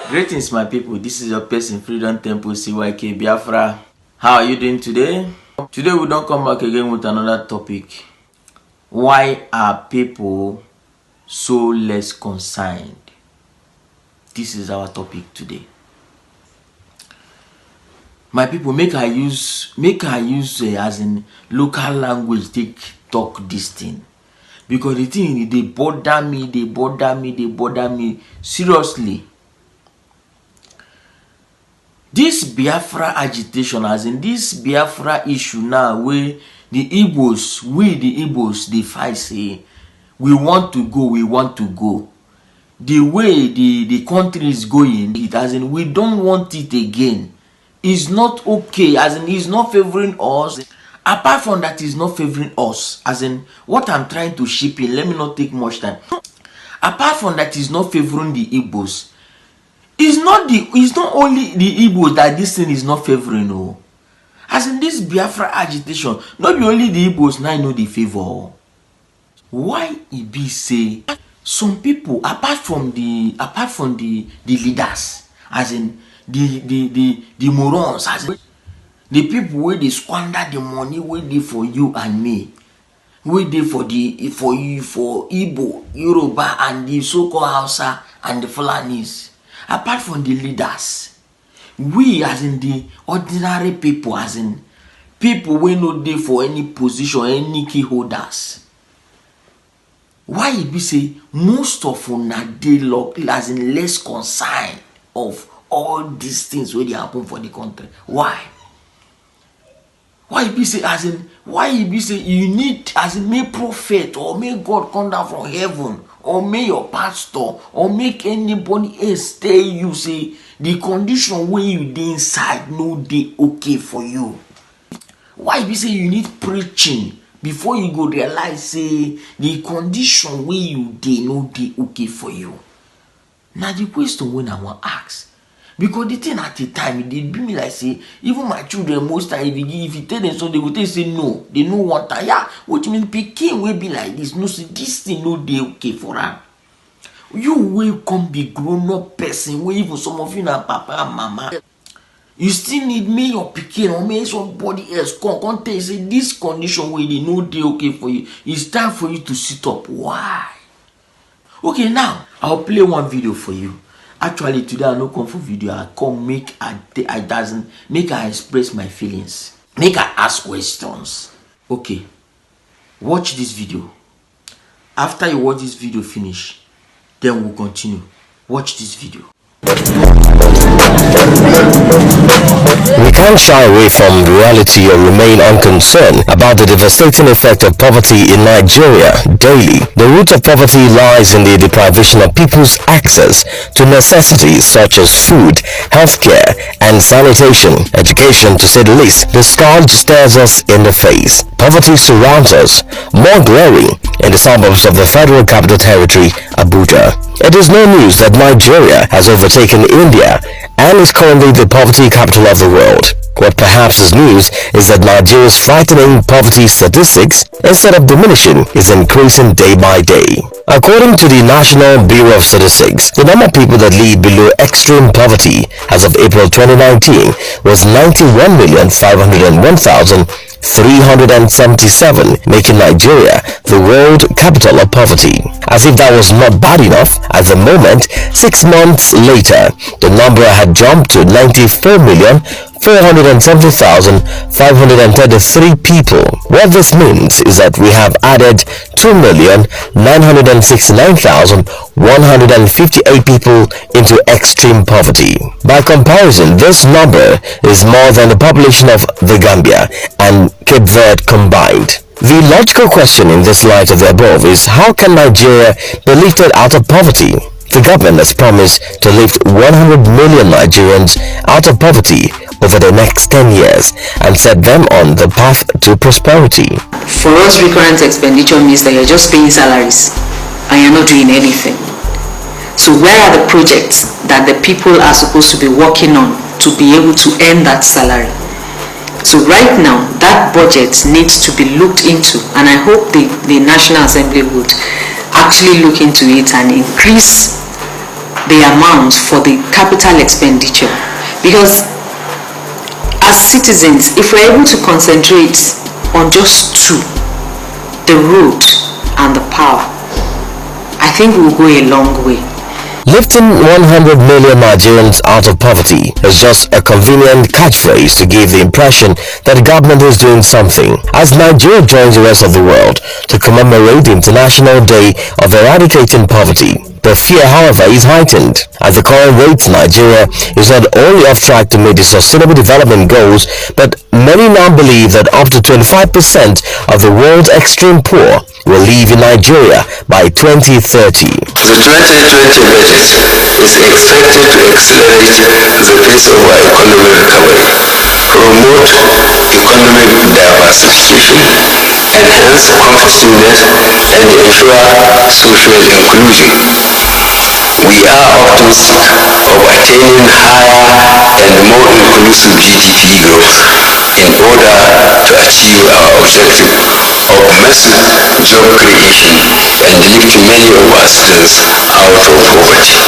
Greetings, my people. This is your person Freedom Temple CYK Biafra. How are you doing today? Today we don't come back again with another topic. Why are people so less concerned? This is our topic today. My people, make I use as in local language take talk this thing, because the thing they bother me seriously. This Biafra agitation, as in this Biafra issue now, where the Igbos, they fight, say, we want to go. The way the country is going, it as in we don't want it again. It's not okay, as in it's not favoring us. Apart from that, it's not favoring us, as in what I'm trying to ship in, let me not take much time. Apart from that, it's not favoring the Igbos. It's not only the Igbos that this thing is not favoring, no. As in this Biafra agitation, not be only the Igbos now know the favor. Why it be say some people apart from the leaders, as in the morons, as in the people where they squander the money where they for you and me, where they for Igbo, Yoruba, and the so-called Hausa and the Fulanis. Apart from the leaders, we as in the ordinary people, as in people we no dey for any position, any key holders. Why it be say most of una dey as in less concerned of all these things where they happen for the country? Why? Why it be say as in why it be say you need as in may prophet or may God come down from heaven, or may your pastor or make anybody else tell you say the condition where you dey inside no dey okay for you? Why be say you need preaching before you go realize say the condition where you dey no dey okay for you? Now the question when I want ask, because the thing at the time it did be me like say even my children most time if you tell them so they will tell say no, they no want that. Yeah, what you mean pikin will be like this? No, see this thing no dey okay for her. You will come be grown up person where even some of you na papa and mama. You still need me your pikin or me somebody else come tell you say this condition where they no dey okay for you. It's time for you to sit up. Why? Okay, now I'll play one video for you. Actually, today I no come for video. I come make I express my feelings. Make I ask questions. Okay, watch this video. After you watch this video finish, then we'll continue. Watch this video. We can't shy away from reality or remain unconcerned about the devastating effect of poverty in Nigeria daily. The root of poverty lies in the deprivation of people's access to necessities such as food, healthcare, and sanitation. Education, to say the least, the scourge stares us in the face. Poverty surrounds us, more glaring in the suburbs of the Federal Capital Territory, Abuja. It is no news that Nigeria has overtaken India and is currently the poverty capital of the world. What perhaps is news is that Nigeria's frightening poverty statistics, instead of diminishing, is increasing day by day. According to the National Bureau of Statistics, the number of people that live below extreme poverty as of April 2019 was 91,501,377, making Nigeria the world capital of poverty. As if that was not bad enough, at the moment, 6 months later, the number had jumped to 94,470,533 people. What this means is that we have added 2,969,158 people into extreme poverty. By comparison, this number is more than the population of the Gambia and Cape Verde combined. The logical question in this light of the above is, how can Nigeria be lifted out of poverty? The government has promised to lift 100 million Nigerians out of poverty over the next 10 years and set them on the path to prosperity. For us, recurrent expenditure means that you're just paying salaries and you're not doing anything. So where are the projects that the people are supposed to be working on to be able to earn that salary? So right now, that budget needs to be looked into, and I hope the National Assembly would actually look into it and increase the amount for the capital expenditure, because as citizens, if we're able to concentrate on just two, the road and the power, I think we'll go a long way. Lifting 100 million Nigerians out of poverty is just a convenient catchphrase to give the impression that the government is doing something. As Nigeria joins the rest of the world to commemorate the International Day of Eradicating Poverty, the fear, however, is heightened, as the current rate in Nigeria is not only off track to meet the Sustainable Development Goals, but many now believe that up to 25% of the world's extreme poor will live in Nigeria by 2030. The 2020 budget is expected to accelerate the pace of our economic recovery, promote economic diversification, enhance competitiveness, and ensure social inclusion. We are optimistic of attaining higher and more inclusive GDP growth in order to achieve our objective of massive job creation and lifting many of our citizens out of poverty.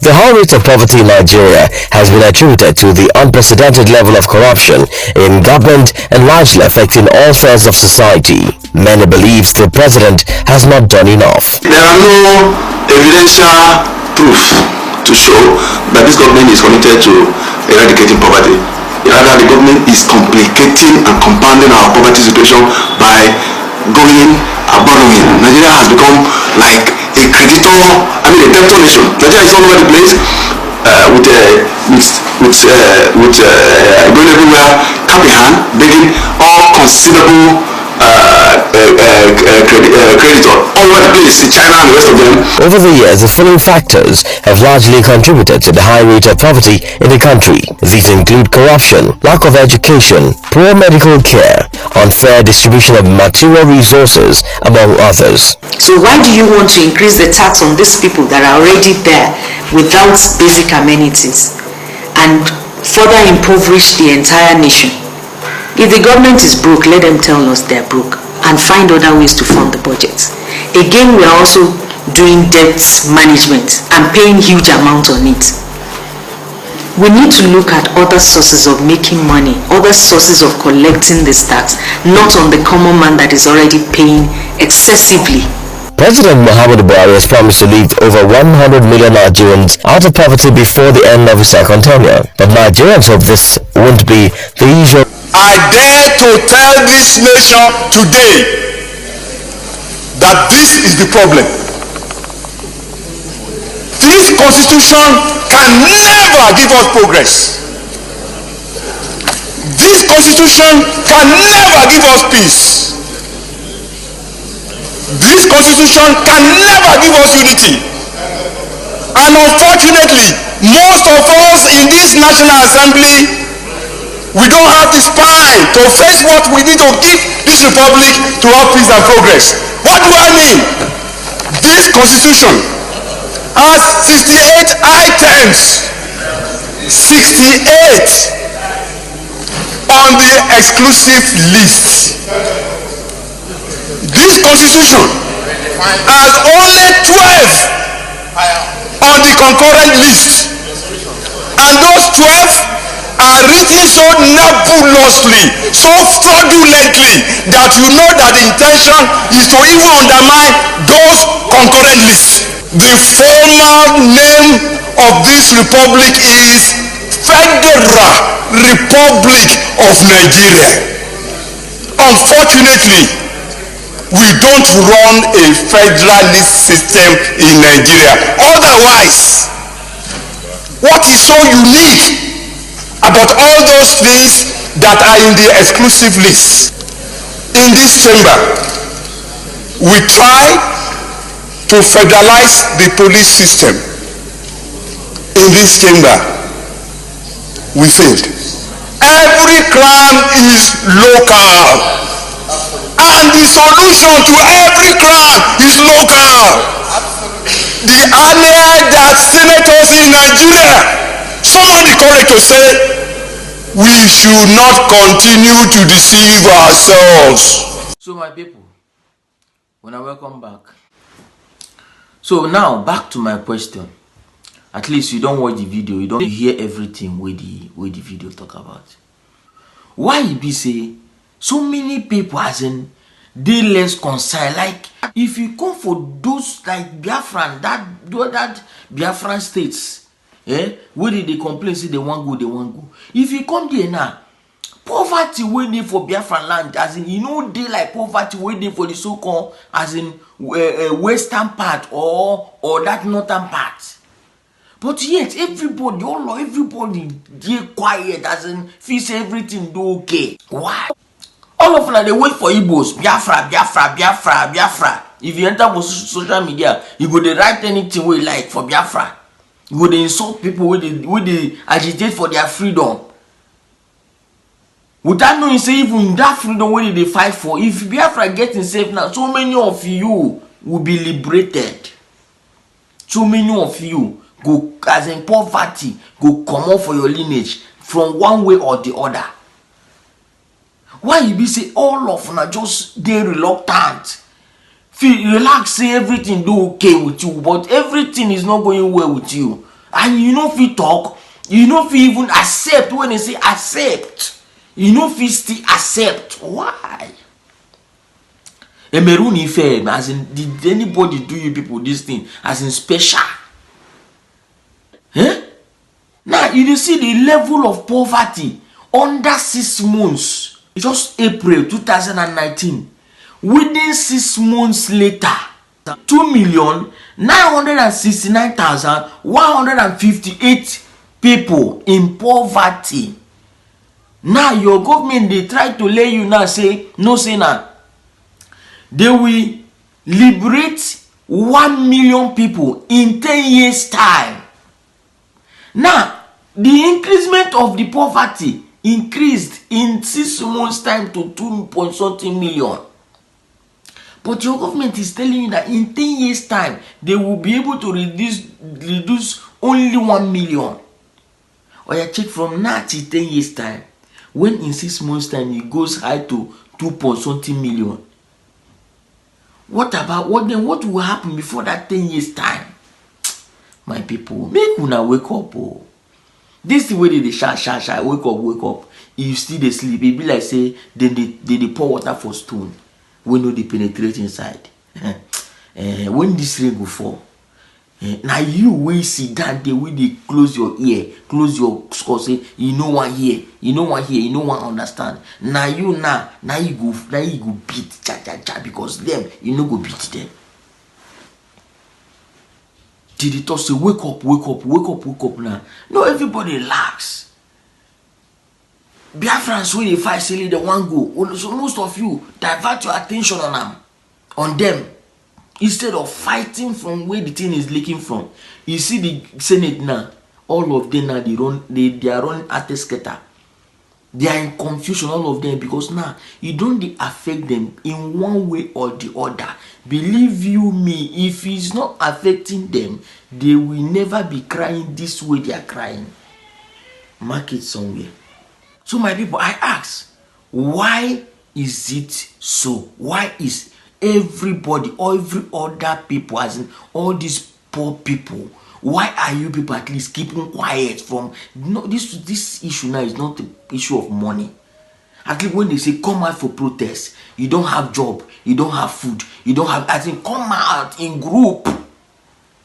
The high rate of poverty in Nigeria has been attributed to the unprecedented level of corruption in government and largely affecting all spheres of society. Many believe the president has not done enough. There are no evidential proof to show that this government is committed to eradicating poverty. Rather, the government is complicating and compounding our poverty situation by going and borrowing. Nigeria has become like a creditor, a debtor nation. Nigeria is all over the place going everywhere, cap in hand, begging all conceivable creditor all over the place, in China and the rest of them. Over the years, the following factors have largely contributed to the high rate of poverty in the country. These include corruption, lack of education, poor medical care, unfair distribution of material resources, among others. So why do you want to increase the tax on these people that are already there without basic amenities and further impoverish the entire nation? If the government is broke, let them tell us they're broke and find other ways to fund the budget. Again, we are also doing debt management and paying huge amounts on it. We need to look at other sources of making money, other sources of collecting this tax, not on the common man that is already paying excessively. President Muhammadu Buhari has promised to lift over 100 million Nigerians out of poverty before the end of his second tenure. But Nigerians hope this won't be the usual. I dare to tell this nation today that this is the problem. This constitution can never give us progress. This constitution can never give us peace. This constitution can never give us unity. And unfortunately, most of us in this National Assembly, we don't have the spine to face what we need to give this republic to have peace and progress. What do I mean? This constitution has 68 items. 68 on the exclusive list. This constitution has only 12 on the concurrent list. And those 12 are written so nebulously, so fraudulently, that you know that the intention is to even undermine those concurrent lists. The formal name of this republic is Federal Republic of Nigeria. Unfortunately, we don't run a federalist system in Nigeria. Otherwise, what is so unique about all those things that are in the exclusive list? In this chamber, we try to federalize the police system. In this chamber, we failed. Every crime is local, and the solution to every crime is local. The earlier that senators in Nigeria summon the courage to say, we should not continue to deceive ourselves. So my people, when I welcome back. So now back to my question. At least you don't watch the video, you don't hear everything where the video talk about. Why it be say so many people as in they less concerned? Like if you come for those like Biafran, that Biafran states, where they complain say they want go. If you come there now, poverty waiting for Biafran land, as in they like poverty waiting for the so-called as in western part or that northern part. But yet everybody dey quiet, as in feel say everything do okay. Why? All of them they wait for Igbos, Biafra. If you enter social media, you go dey write anything we like for Biafra. You go dey insult people wey they agitate for their freedom. Without knowing say even that freedom wey they fight for, if Biafra getting safe now, so many of you will be liberated. So many of you go as in poverty go come out for your lineage from one way or the other. Why you be say all of them just they reluctant? Feel relax, say everything do okay with you, but everything is not going well with you. And you know if you talk, you know if you even accept when they say accept, you know if you still accept. Why? Emeruni fair, as in did anybody do you people this thing as in special? Now you see the level of poverty under 6 months. It's just April 2019. Within 6 months later, 2,969,158 people in poverty. Now your government they try to lay you now say no say now. They will liberate 1 million people in 10 years time. Now the increasement of the poverty increased in 6 months time to 2.something million. But your government is telling you that in 10 years time they will be able to reduce only 1 million. Or you check from now till 10 years time, when in 6 months time it goes high to 2.something million. What will happen before that 10 years time? My people, make una wake up. Oh. This the way they shout, wake up. If you still they sleep, it be like say they pour water for stone when no they penetrate inside. When this rain go fall, now you will see that day when they close your ear, close your skull, say you know one hear, you know one understand. Now you go beat cha because them you no go beat them. Did it also say wake up now? No, everybody relax. Biafrans when they fight silly they want go. So most of you divert your attention on them instead of fighting from where the thing is leaking from. You see the Senate now, all of them now they are running at the scatter. They are in confusion, all of them, because now you don't affect them in one way or the other. Believe you me, if it's not affecting them, they will never be crying this way they are crying. Mark it somewhere. So my people, I ask, why is it so? Why is everybody, every other people, as in all these poor people, why are you people at least keeping quiet from this issue now? Is not the issue of money. At least when they say come out for protest, you don't have job, you don't have food, you don't have, I think come out in group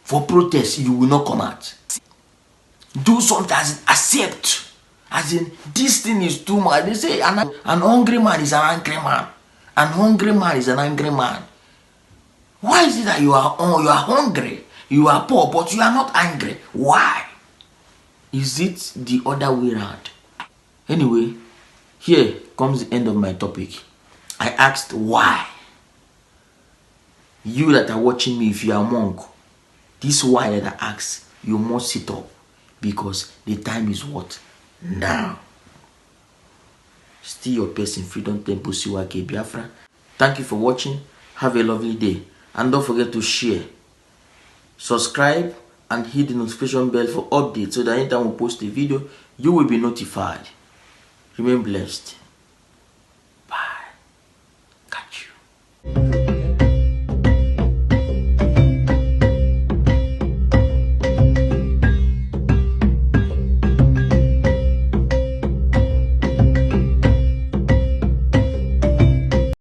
for protest, you will not come out. Do something as in accept. As in this thing is too much. They say an hungry man is an angry man. An hungry man is an angry man. Why is it that you are hungry? You are poor, but you are not angry. Why? Is it the other way around? Anyway, here comes the end of my topic. I asked why. You that are watching me, if you are a monk, this why that I asked, you must sit up. Because the time is what? Now. Still your person, Freedom Temple Siwake Biafra. Thank you for watching. Have a lovely day. And don't forget to share, subscribe, and hit the notification bell for updates so that anytime we post a video, you will be notified. Remain blessed. Bye. Catch you.